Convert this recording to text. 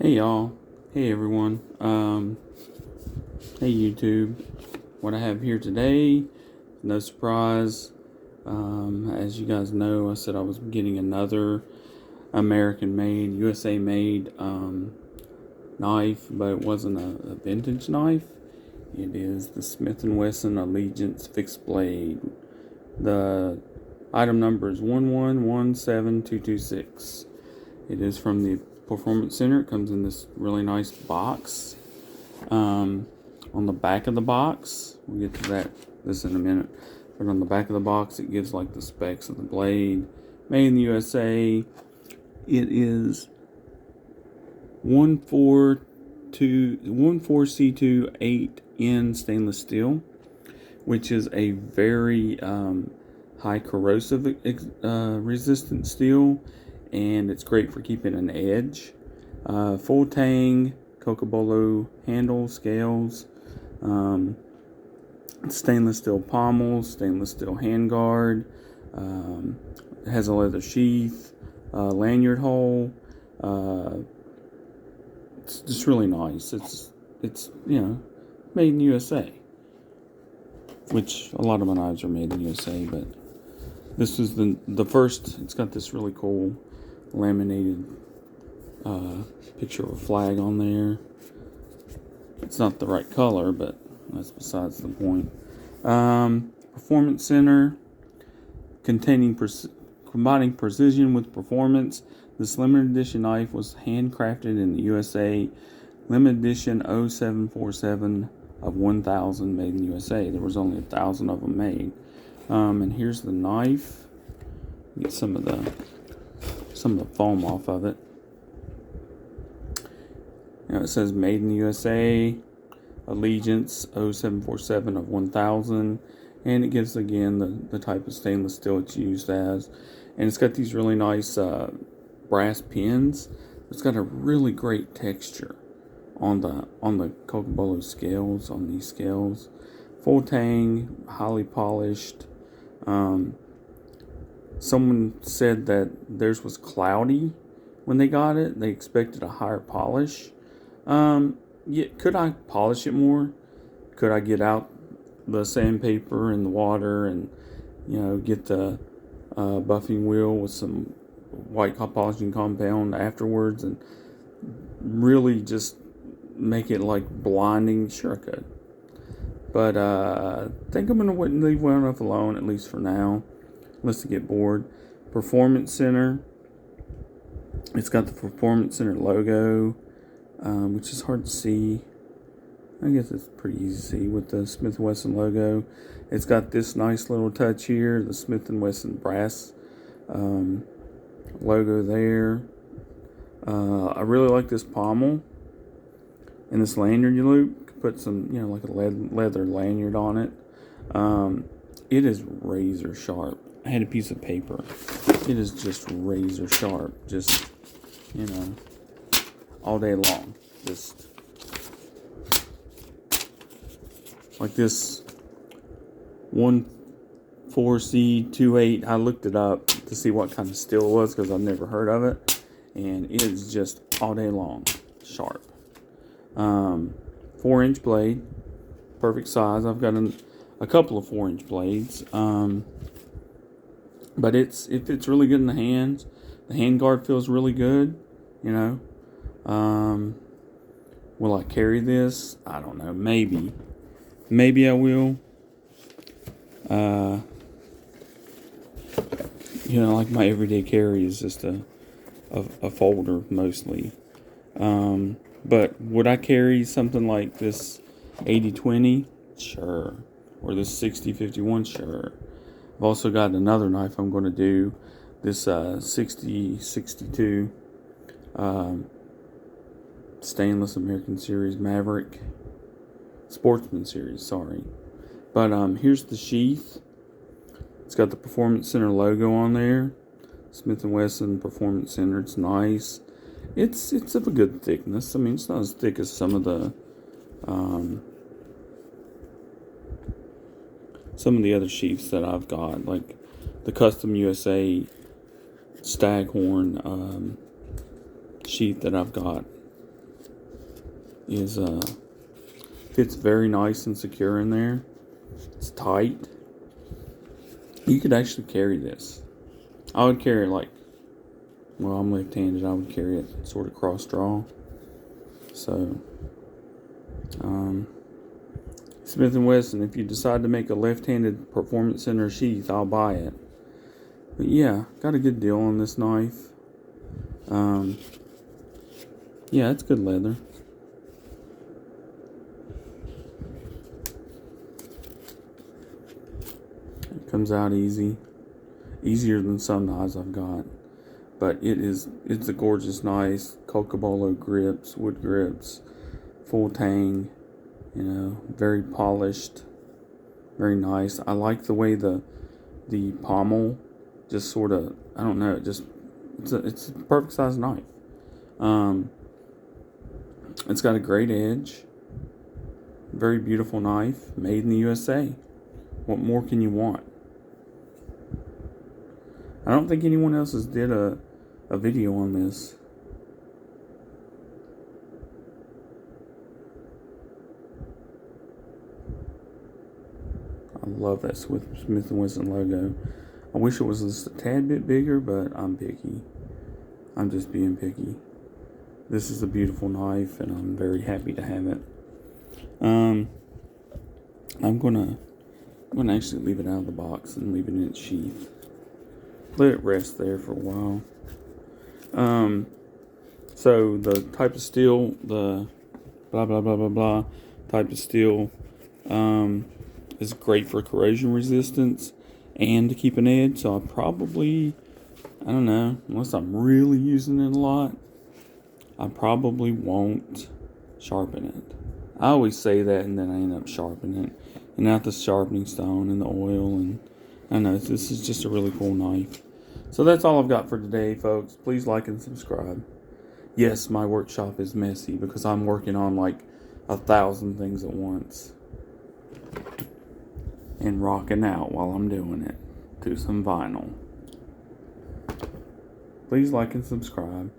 Hey y'all. Hey everyone. Hey YouTube. What I have here today, no surprise. As you guys know, I said I was getting another American made, USA made knife, but it wasn't a vintage knife. It is the Smith & Wesson Allegiance fixed blade. The item number is 1117226. It is from the Performance Center. It comes in this really nice box. On the back of the box, we'll get to this in a minute, but on the back of the box it gives like the specs of the blade. Made in the USA. It is 14C2 8N stainless steel, which is a very high corrosive resistant steel, and it's great for keeping an edge. Full tang, Cocobolo handle, scales, stainless steel pommels, stainless steel handguard, has a leather sheath, lanyard hole. It's just really nice. It's made in the USA, which a lot of my knives are made in the USA, but this is the first. It's got this really cool laminated picture of a flag on there. It's not the right color, but that's besides the point. Performance Center, combining precision with performance. This limited edition knife was handcrafted in the USA. Limited edition 0747 of 1,000 made in the USA. There was only 1,000 of them made. And here's the knife. Get some of the foam off of it. It says made in the USA, Allegiance 0747 of 1,000, and it gives again the type of stainless steel it's used as, and it's got these really nice brass pins. It's got a really great texture on the Cocobolo scales, on these scales. Full tang, highly polished. Someone said that theirs was cloudy when they got it. They expected a higher polish. Yeah, could I polish it more? Could I get out the sandpaper and the water and, get the buffing wheel with some white polishing compound afterwards and really just make it like blinding? Sure I could. But I think I'm going to leave well enough alone, at least for now, unless I get bored. Performance Center. It's got the Performance Center logo, which is hard to see. I guess it's pretty easy to see with the Smith & Wesson logo. It's got this nice little touch here, the Smith & Wesson brass logo there. I really like this pommel and this lanyard loop. Put some, like a leather lanyard on it. It is razor sharp. I had a piece of paper. It is just razor sharp. Just, all day long. Just like this 14C28. I looked it up to see what kind of steel it was because I've never heard of it, and it is just all day long sharp. 4-inch blade, perfect size. I've got a couple of 4-inch blades, but it fits really good in the hands. The hand guard feels really good. Will I carry this? I don't know. Maybe I will. Like my everyday carry is just a folder mostly. But would I carry something like this 80-20? Sure. Or this 60-51? Sure. I've also got another knife I'm going to do. This 60-62 stainless American Series Maverick. Sportsman Series, sorry. But here's the sheath. It's got the Performance Center logo on there. Smith & Wesson Performance Center. It's nice. It's of a good thickness. I mean, it's not as thick as some of the other sheaths that I've got, like the Custom USA Staghorn sheath that I've got is fits very nice and secure in there. It's tight. You could actually carry this. I would carry it like, well, I'm left-handed. I would carry it sort of cross draw. So, Smith & Wesson, if you decide to make a left-handed Performance Center sheath, I'll buy it. But yeah, got a good deal on this knife. Yeah, it's good leather. It comes out easy. Easier than some knives I've got. But it's a gorgeous knife. Cocobolo grips, wood grips, full tang, very polished, very nice. I like the way the pommel just sort of, I don't know, it's a perfect size knife. It's got a great edge. Very beautiful knife, made in the USA. What more can you want? I don't think anyone else has did a video on this. I love that Smith & Wesson logo. I wish it was just a tad bit bigger, but I'm picky. I'm just being picky. This is a beautiful knife, and I'm very happy to have it. I'm gonna actually leave it out of the box and leave it in its sheath. Let it rest there for a while. So the type of steel, the blah blah blah blah blah type of steel, is great for corrosion resistance and to keep an edge. So I don't know, unless I'm really using it a lot, I probably won't sharpen it. I always say that, and then I end up sharpening it. And out the sharpening stone and the oil, and I know this is just a really cool knife. So that's all I've got for today, folks. Please like and subscribe. Yes, my workshop is messy because I'm working on like 1,000 things at once. And rocking out while I'm doing it to some vinyl. Please like and subscribe.